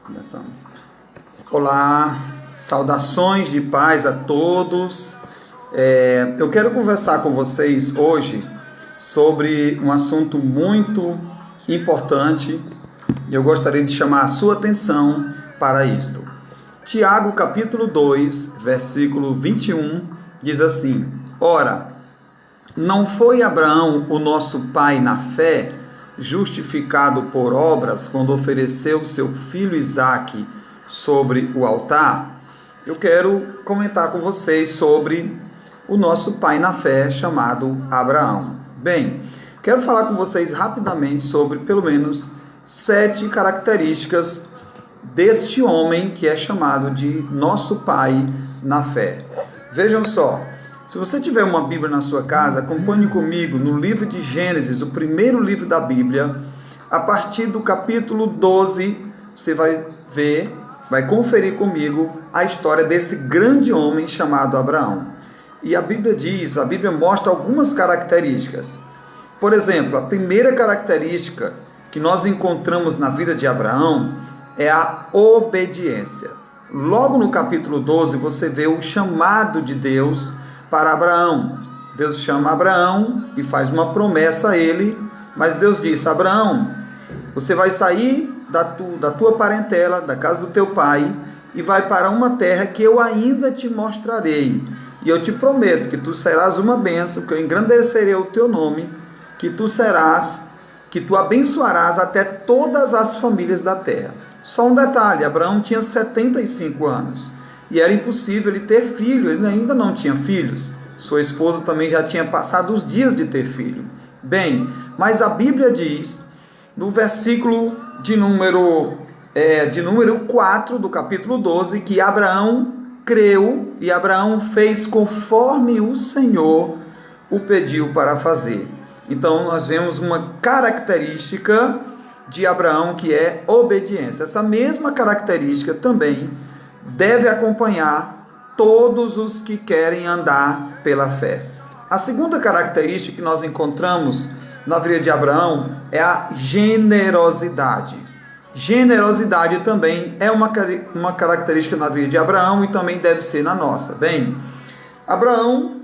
Começando. Olá, saudações de paz a todos. Eu quero conversar com vocês hoje sobre um assunto muito importante e eu gostaria de chamar a sua atenção para isto. Tiago capítulo 2, versículo 21, diz assim: Ora, não foi Abraão o nosso pai na fé, justificado por obras, quando ofereceu seu filho Isaque sobre o altar? Eu quero comentar com vocês sobre o nosso pai na fé, chamado Abraão. Bem, quero falar com vocês rapidamente sobre pelo menos 7 características deste homem que é chamado de nosso pai na fé. Vejam só, se você tiver uma Bíblia na sua casa, acompanhe comigo no livro de Gênesis, o primeiro livro da Bíblia, a partir do capítulo 12, você vai ver, vai conferir comigo a história desse grande homem chamado Abraão. E a Bíblia mostra algumas características. Por exemplo, a primeira característica que nós encontramos na vida de Abraão é a obediência. Logo no capítulo 12, você vê o chamado de Deus para Abraão. Deus chama Abraão e faz uma promessa a ele, mas Deus diz: Abraão, você vai sair da tua parentela, da casa do teu pai, e vai para uma terra que eu ainda te mostrarei. E eu te prometo que tu serás uma bênção, que eu engrandecerei o teu nome, que tu abençoarás até todas as famílias da terra. Só um detalhe: Abraão tinha 75 anos. E era impossível ele ter filho, ele ainda não tinha filhos. Sua esposa também já tinha passado os dias de ter filho. Bem, mas a Bíblia diz, no versículo de número 4 do capítulo 12, que Abraão creu e Abraão fez conforme o Senhor o pediu para fazer. Então nós vemos uma característica de Abraão que é obediência. Essa mesma característica também deve acompanhar todos os que querem andar pela fé. A segunda característica que nós encontramos na vida de Abraão é a generosidade. Generosidade também é uma característica na vida de Abraão e também deve ser na nossa. Bem, Abraão,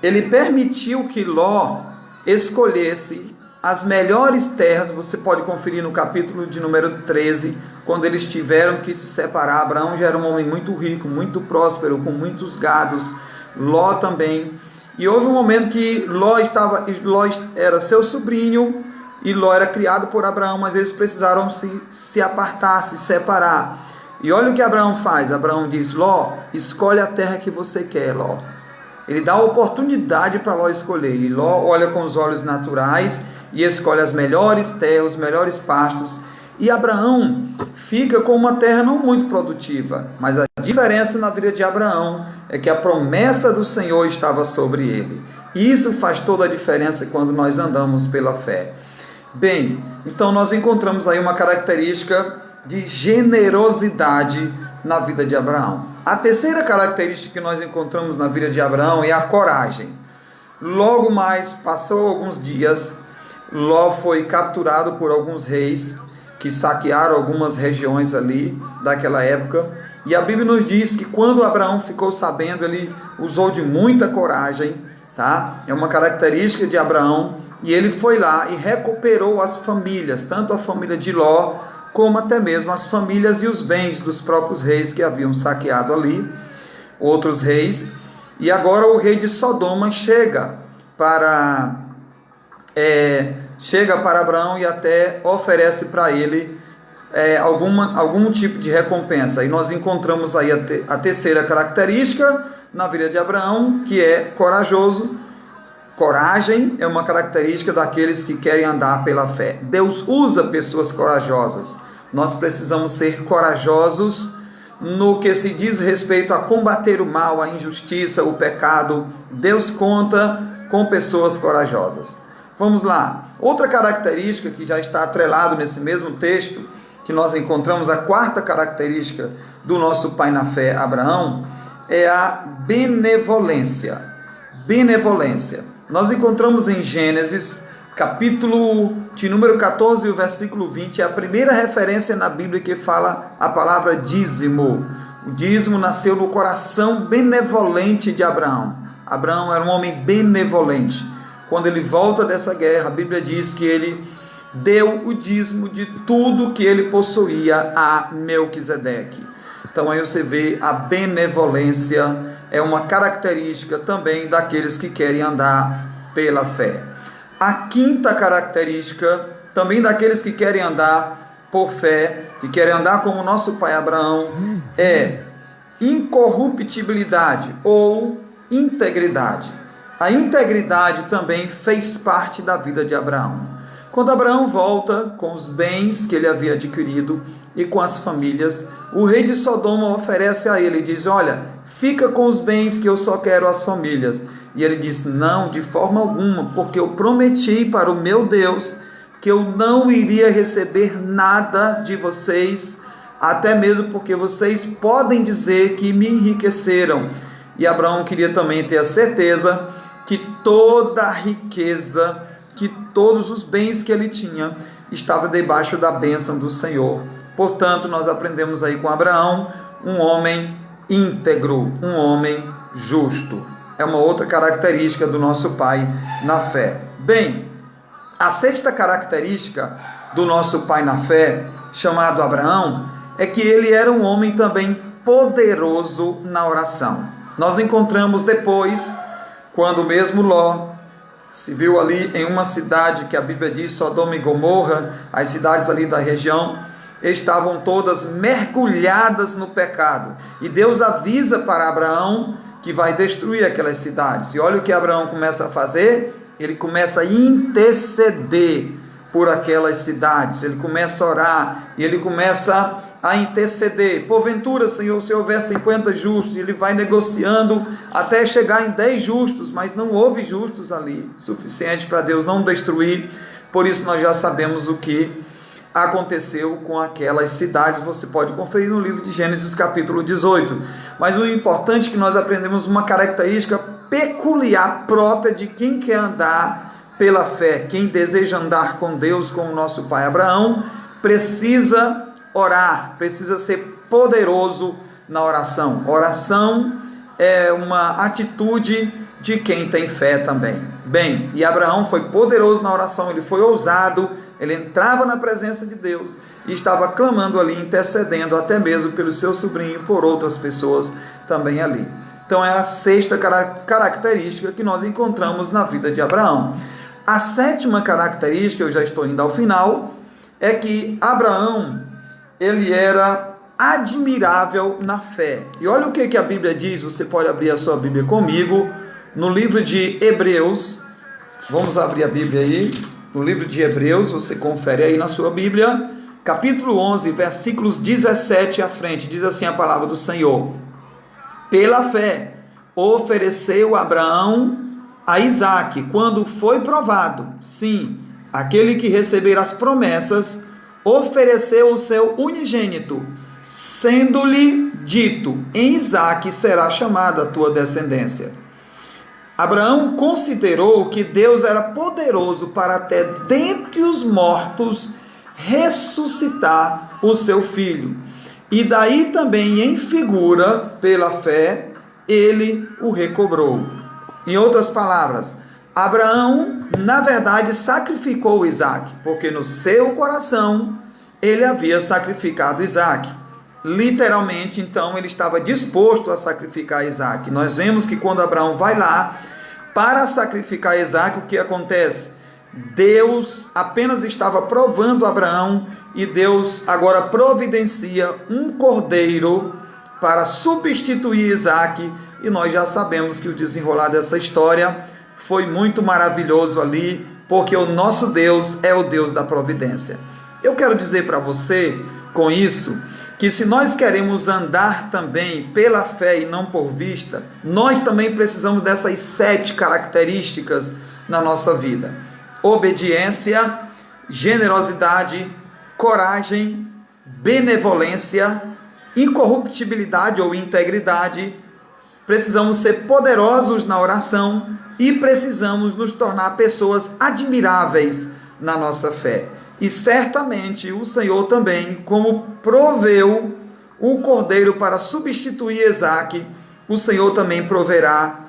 ele permitiu que Ló escolhesse as melhores terras. Você pode conferir no capítulo de número 13, quando eles tiveram que se separar. Abraão já era um homem muito rico, muito próspero, com muitos gados, Ló também. E houve um momento que Ló era seu sobrinho, e Ló era criado por Abraão, mas eles precisaram se apartar, se separar. E olha o que Abraão faz. Abraão diz: Ló, escolhe a terra que você quer, Ló. Ele dá a oportunidade para Ló escolher. E Ló olha com os olhos naturais e escolhe as melhores terras, os melhores pastos. E Abraão fica com uma terra não muito produtiva. Mas a diferença na vida de Abraão é que a promessa do Senhor estava sobre ele. E isso faz toda a diferença quando nós andamos pela fé. Bem, então nós encontramos aí uma característica de generosidade na vida de Abraão. A terceira característica que nós encontramos na vida de Abraão é a coragem. Logo mais, passou alguns dias, Ló foi capturado por alguns reis que saquearam algumas regiões ali daquela época. E a Bíblia nos diz que quando Abraão ficou sabendo, ele usou de muita coragem, tá? É uma característica de Abraão. E ele foi lá e recuperou as famílias, tanto a família de Ló, como até mesmo as famílias e os bens dos próprios reis que haviam saqueado ali, outros reis. E agora o rei de Sodoma chega para Abraão e até oferece para ele algum tipo de recompensa. E nós encontramos aí a terceira característica na vida de Abraão, que é corajoso. Coragem é uma característica daqueles que querem andar pela fé. Deus usa pessoas corajosas. Nós precisamos ser corajosos no que se diz respeito a combater o mal, a injustiça, o pecado. Deus conta com pessoas corajosas. Vamos lá. Outra característica que já está atrelado nesse mesmo texto, que nós encontramos, a quarta característica do nosso pai na fé, Abraão, é a benevolência. Benevolência. Nós encontramos em Gênesis, capítulo de número 14, o versículo 20, é a primeira referência na Bíblia que fala a palavra dízimo. O dízimo nasceu no coração benevolente de Abraão. Abraão era um homem benevolente. Quando ele volta dessa guerra, a Bíblia diz que ele deu o dízimo de tudo que ele possuía a Melquisedeque. Então aí você vê a benevolência é uma característica também daqueles que querem andar pela fé. A quinta característica também daqueles que querem andar por fé, que querem andar como o nosso pai Abraão, é incorruptibilidade ou integridade. A integridade também fez parte da vida de Abraão. Quando Abraão volta com os bens que ele havia adquirido e com as famílias, o rei de Sodoma oferece a ele e diz: olha, fica com os bens que eu só quero as famílias. E ele diz: não, de forma alguma, porque eu prometi para o meu Deus que eu não iria receber nada de vocês, até mesmo porque vocês podem dizer que me enriqueceram. E Abraão queria também ter a certeza que toda a riqueza, que todos os bens que ele tinha, estava debaixo da bênção do Senhor. Portanto, nós aprendemos aí com Abraão, um homem íntegro, um homem justo. É uma outra característica do nosso pai na fé. Bem, a sexta característica do nosso pai na fé, chamado Abraão, é que ele era um homem também poderoso na oração. Nós encontramos depois, quando mesmo Ló se viu ali em uma cidade que a Bíblia diz, Sodoma e Gomorra, as cidades ali da região, estavam todas mergulhadas no pecado. E Deus avisa para Abraão que vai destruir aquelas cidades. E olha o que Abraão começa a fazer. Ele começa a interceder por aquelas cidades. Ele começa a orar e ele começa a interceder. Porventura, Senhor, se houver 50 justos, ele vai negociando até chegar em 10 justos, mas não houve justos ali, suficiente para Deus não destruir. Por isso nós já sabemos o que aconteceu com aquelas cidades. Você pode conferir no livro de Gênesis capítulo 18. Mas o importante é que nós aprendemos uma característica peculiar própria de quem quer andar pela fé. Quem deseja andar com Deus, com o nosso pai Abraão, precisa orar, precisa ser poderoso na oração. Oração é uma atitude de quem tem fé também. Bem, e Abraão foi poderoso na oração, ele foi ousado, ele entrava na presença de Deus e estava clamando ali, intercedendo até mesmo pelo seu sobrinho e por outras pessoas também ali. Então é a sexta característica que nós encontramos na vida de Abraão. A sétima característica, eu já estou indo ao final, é que Abraão, ele era admirável na fé. E olha o que a Bíblia diz, você pode abrir a sua Bíblia comigo, no livro de Hebreus. Vamos abrir a Bíblia aí, no livro de Hebreus, você confere aí na sua Bíblia, capítulo 11, versículos 17 à frente, diz assim a palavra do Senhor: pela fé ofereceu Abraão a Isaque, quando foi provado, sim, aquele que receber as promessas, ofereceu o seu unigênito, sendo-lhe dito: em Isaque será chamada a tua descendência. Abraão considerou que Deus era poderoso para até dentre os mortos ressuscitar o seu filho. E daí também, em figura, pela fé, ele o recobrou. Em outras palavras, Abraão, na verdade, sacrificou Isaque, porque no seu coração ele havia sacrificado Isaque. Literalmente, então, ele estava disposto a sacrificar Isaque. Nós vemos que quando Abraão vai lá para sacrificar Isaque, o que acontece? Deus apenas estava provando Abraão e Deus agora providencia um cordeiro para substituir Isaque. E nós já sabemos que o desenrolar dessa história foi muito maravilhoso ali, porque o nosso Deus é o Deus da providência. Eu quero dizer para você, com isso, que se nós queremos andar também pela fé e não por vista, nós também precisamos dessas 7 características na nossa vida: obediência, generosidade, coragem, benevolência, incorruptibilidade ou integridade, precisamos ser poderosos na oração e precisamos nos tornar pessoas admiráveis na nossa fé. E certamente o Senhor também, como proveu o cordeiro para substituir Isaque, o Senhor também proverá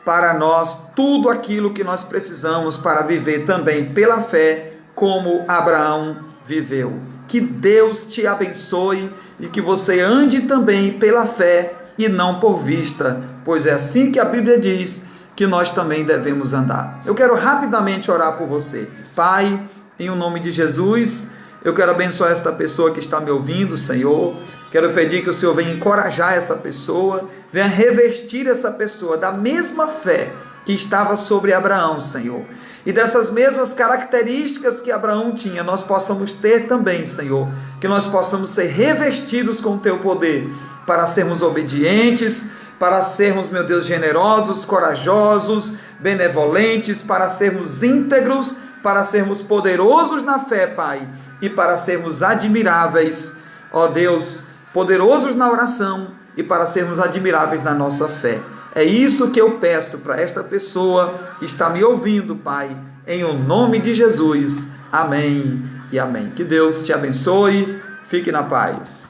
para nós tudo aquilo que nós precisamos para viver também pela fé, como Abraão viveu. Que Deus te abençoe e que você ande também pela fé e não por vista, pois é assim que a Bíblia diz que nós também devemos andar. Eu quero rapidamente orar por você. Pai, em o nome de Jesus, eu quero abençoar esta pessoa que está me ouvindo, Senhor. Quero pedir que o Senhor venha encorajar essa pessoa, venha revestir essa pessoa da mesma fé que estava sobre Abraão, Senhor. E dessas mesmas características que Abraão tinha, nós possamos ter também, Senhor. Que nós possamos ser revestidos com o Teu poder, para sermos obedientes, para sermos, meu Deus, generosos, corajosos, benevolentes, para sermos íntegros, para sermos poderosos na fé, Pai, e para sermos admiráveis, ó Deus, poderosos na oração e para sermos admiráveis na nossa fé. É isso que eu peço para esta pessoa que está me ouvindo, Pai, em o nome de Jesus. Amém e amém. Que Deus te abençoe. Fique na paz.